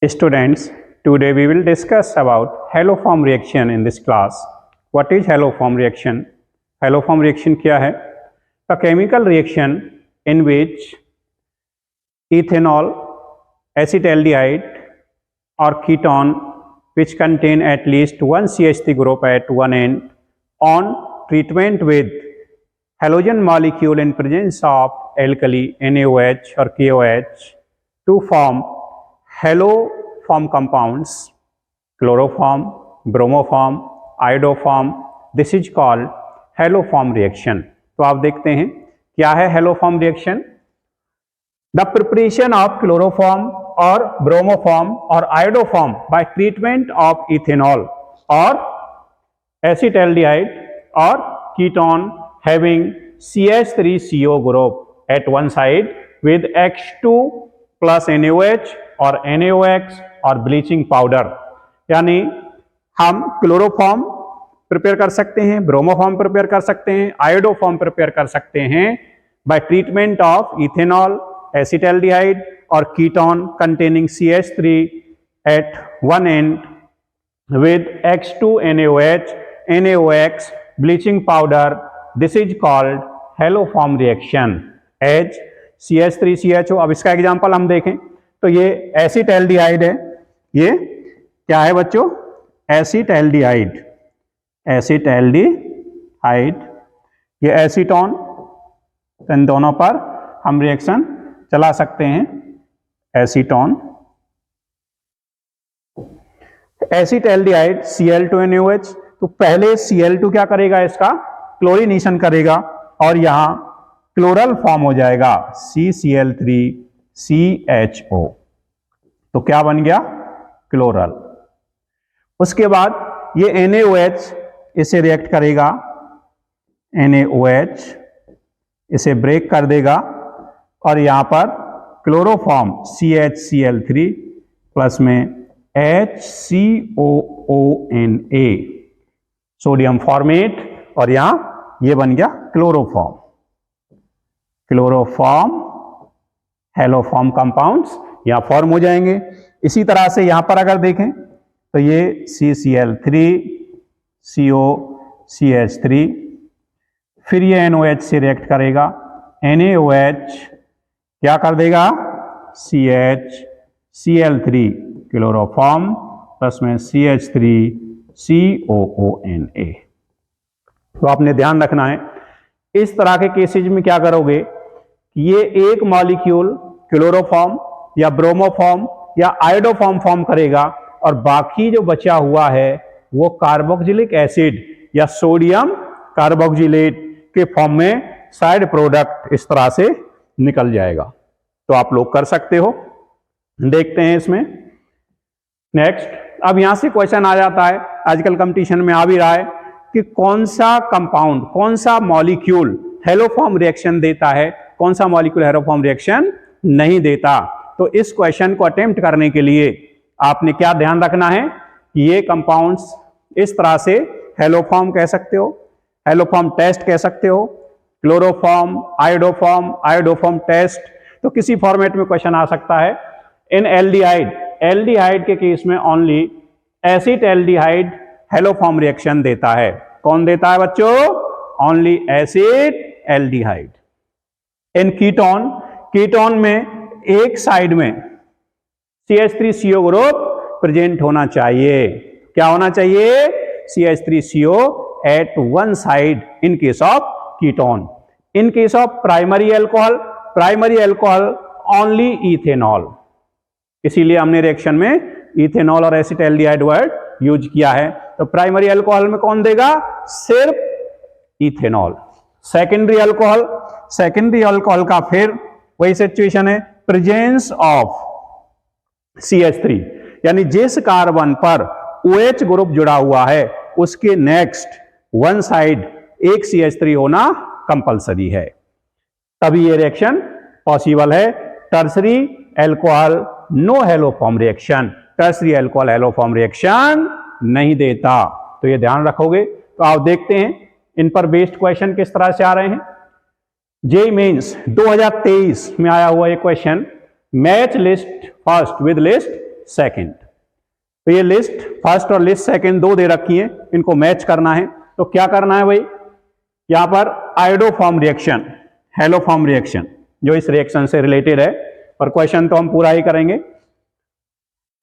Students, today we will discuss about haloform reaction in this class. What is haloform reaction? Haloform reaction क्या है? A chemical reaction in which ethanol, acetaldehyde or ketone which contain at least one CH3 group at one end on treatment with halogen molecule in presence of alkali NaOH or KOH to form haloform compounds, chloroform, bromoform, iodoform. This is called haloform reaction. तो आप देखते हैं क्या है haloform reaction? The preparation of chloroform or bromoform or iodoform by treatment of ethanol or acetaldehyde or ketone having CH3CO group at one side with X2 plus NaOH और NaOX और bleaching powder, यानी हम chloroform prepare कर सकते हैं, bromoform prepare कर सकते हैं, आयोडोफॉर्म प्रिपेयर कर सकते हैं by treatment of ethanol, acetaldehyde और ketone containing CH3 at one and with X2 NaOH, NaOX, bleaching powder. This is called haloform reaction as CH3CHO. अब इसका एग्जांपल हम देखें तो ये एसिटाल्डिहाइड है, ये क्या है बच्चों? एसिटाल्डिहाइड, एसिटाल्डिहाइड, ये एसीटोन, इन दोनों पर हम रिएक्शन चला सकते हैं. एसीटोन, एसिटाल्डिहाइड Cl2NaOH, तो पहले Cl2 क्या करेगा? इसका क्लोरीनेशन करेगा और यहां क्लोरल फॉर्म हो जाएगा CCl3CHO. तो क्या बन गया? क्लोरल. उसके बाद ये NaOH इसे रिएक्ट करेगा, NaOH इसे ब्रेक कर देगा और यहां पर क्लोरोफॉर्म CHCl3 प्लस में HCOONA सोडियम फॉर्मेट और यहां ये बन गया क्लोरोफॉर्म. क्लोरोफॉर्म, हेलोफॉर्म कंपाउंड्स यहां फॉर्म हो जाएंगे. इसी तरह से यहां पर अगर देखें तो ये CCl3 COCH3, फिर ये NOH से रिएक्ट करेगा, NaOH क्या कर देगा? CHCl3 क्लोरोफॉर्म प्लस में CH3COONA. तो आपने ध्यान रखना है इस तरह के केसेज में क्या करोगे कि ये एक मॉलिक्यूल क्लोरोफॉर्म या ब्रोमोफॉर्म या आयोडोफॉर्म फॉर्म करेगा और बाकी जो बचा हुआ है वो कार्बोक्सिलिक एसिड या सोडियम कार्बोक्सिलेट के फॉर्म में साइड प्रोडक्ट इस तरह से निकल जाएगा. तो आप लोग कर सकते हो. देखते हैं इसमें नेक्स्ट. अब यहां से क्वेश्चन आ जाता है, आजकल कंपटीशन में आ भी रहा है कि कौन सा कंपाउंड, कौन सा मॉलिक्यूल हेलोफॉर्म रिएक्शन देता है, कौन सा मॉलिक्यूल हेलोफॉर्म रिएक्शन नहीं देता. तो इस क्वेश्चन को अटेम्प्ट करने के लिए आपने क्या ध्यान रखना है कि ये कंपाउंड्स इस तरह से हेलोफॉर्म कह सकते हो, हेलोफॉर्म टेस्ट कह सकते हो, क्लोरोफॉर्म, आयोडोफॉर्म, आयोडोफॉर्म टेस्ट. तो किसी फॉर्मेट में क्वेश्चन आ सकता है. इन एल्डिहाइड, एल्डिहाइड के केस में ओनली एसिटाल्डिहाइड हेलोफॉर्म रिएक्शन देता है. कौन देता है बच्चों? Only acetaldehyde. In ketone, ketone में एक साइड में CH3CO ग्रुप प्रेजेंट होना चाहिए. क्या होना चाहिए? CH3CO at one side in case of ketone. In case of primary alcohol, primary alcohol only ethanol. इसीलिए हमने रिएक्शन में इथेनॉल और एसिटाल्डिहाइड वर्ड यूज किया है. तो प्राइमरी अल्कोहल में कौन देगा? सिर्फ ethanol. Secondary alcohol, secondary alcohol का फिर वही सिचुएशन है, प्रेजेंस ऑफ CH3, यानी जिस कार्बन पर OH ग्रुप जुड़ा हुआ है उसके नेक्स्ट वन साइड एक CH3 होना कंपलसरी है, तभी ये रिएक्शन पॉसिबल है. Tertiary alcohol no haloform reaction, tertiary alcohol haloform reaction नहीं देता. तो ये ध्यान रखोगे. तो आप देखते हैं इन पर बेस्ड क्वेश्चन किस तरह से आ रहे हैं. जेईई मेंस 2023 में आया हुआ ये question, match list first with list second. तो ये लिस्ट फर्स्ट और लिस्ट सेकंड दो दे रखी हैं, इनको मैच करना है। तो क्या करना है भाई, यहां पर आयोडोफॉर्म रिएक्शन, हेलोफॉर्म रिएक्शन जो इस रिएक्शन से रिलेटेड है, और क्वेश्चन तो हम पूरा ही करेंगे।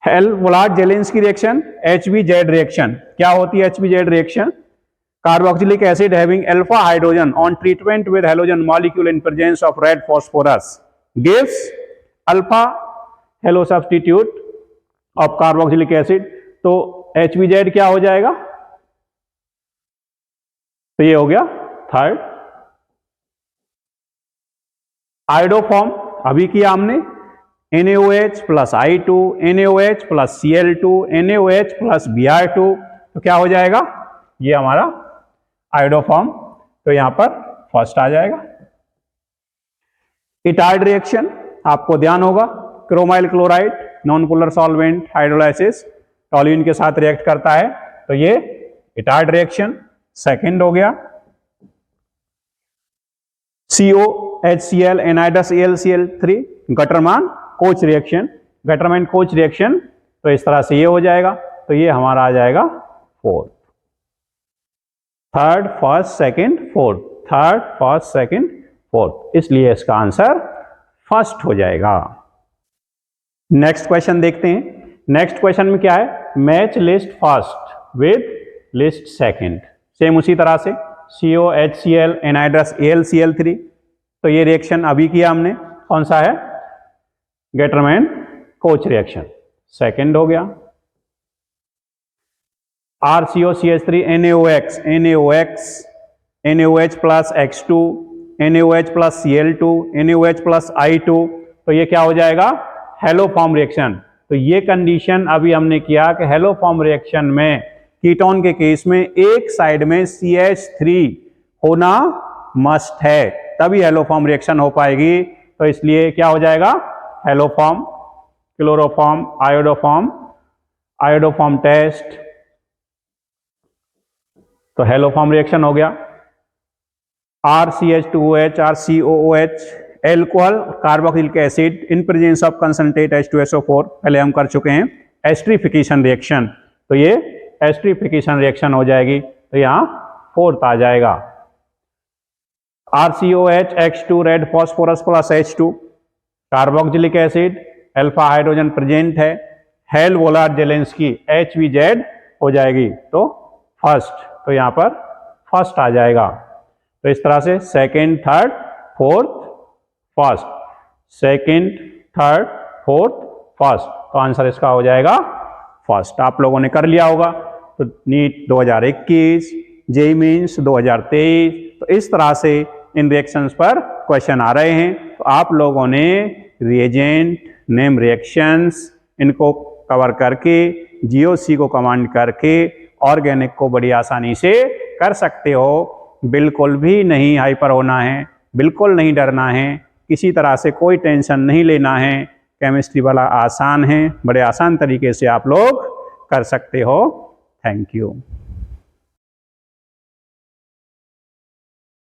हेल-वोलार्ड-जेलेंस्की रिएक्शन, HBZ रिएक्शन। क्या होती है HBZ reaction? Carboxylic acid having alpha hydrogen on treatment with halogen molecule in presence of red phosphorus gives alpha hello substitute of carboxylic acid. तो HBZ क्या हो जाएगा? तो ये हो गया थर्ड। आयोडोफॉर्म अभी किया हमने, NaOH plus I2, NaOH plus Cl2, NaOH plus Br2। तो क्या हो जाएगा? ये हमारा आयोडोफॉर्म। तो यहां पर फर्स्ट आ जाएगा। इटार्ड रिएक्शन आपको ध्यान होगा, chromyl chloride non polar solvent hydrolysis toluene के साथ रिएक्ट करता है। तो ये इटार्ड रिएक्शन सेकंड हो गया। COHCl anhydrous AlCl3 Gattermann Koch reaction, Gattermann Koch reaction. तो इस तरह से ये हो जाएगा। तो ये हमारा आ जाएगा fourth. Third first second fourth, third first second fourth, इसलिए इसका आंसर फर्स्ट हो जाएगा। नेक्स्ट क्वेश्चन देखते हैं। नेक्स्ट क्वेश्चन में क्या है, match list first with list second. Same उसी तरह से COHCl एनाइड्रस AlCl3। तो ये रिएक्शन अभी किया हमने, कौन सा है? गटरमैन कोच रिएक्शन, सेकंड हो गया। RCOCH3 NaOH, NaOH plus X2, NaOH plus Cl2, NaOH plus I2। तो ये क्या हो जाएगा? Haloform reaction. तो ये कंडीशन अभी हमने किया कि हेलोफॉर्म रिएक्शन में कीटोन के केस में एक साइड में CH3 होना मस्ट है, तभी हेलोफॉर्म रिएक्शन हो पाएगी। तो इसलिए क्या हो जाएगा? Haloform, chloroform, iodoform, iodoform test. तो हेलोफॉर्म रिएक्शन हो गया। RCH2OH, RCOOH alcohol carboxylic acid in presence of concentrate H2SO4 पहले हम कर चुके हैं। एस्ट्रिफिकेशन रिएक्शन, तो ये एस्ट्रिफिकेशन रिएक्शन हो जाएगी। तो यहां फोर्थ आ जाएगा। RCOH X2 red phosphorus plus H2 carboxylic acid alpha hydrogen present है। हेल-वोलार्ड-जेलेंस्की HBZ हो जाएगी। तो फर्स्ट, तो यहां पर फर्स्ट आ जाएगा। तो इस तरह से second, third, fourth, first, second, third, fourth, first. तो आंसर इसका हो जाएगा फर्स्ट। आप लोगों ने कर लिया होगा। तो नीट 2021, जेईई मेंस 2023, तो इस तरह से इन रिएक्शंस पर क्वेश्चन आ रहे हैं। तो आप लोगों ने रिएजेंट, नेम रिएक्शंस, इनको कवर करके GOC को कमांड करके ऑर्गेनिक को बड़ी आसानी से कर सकते हो। बिल्कुल भी नहीं हाइपर होना है, बिल्कुल नहीं डरना है, किसी तरह से कोई टेंशन नहीं लेना है। केमिस्ट्री वाला आसान है, बड़े आसान तरीके से आप लोग कर सकते हो। Thank you.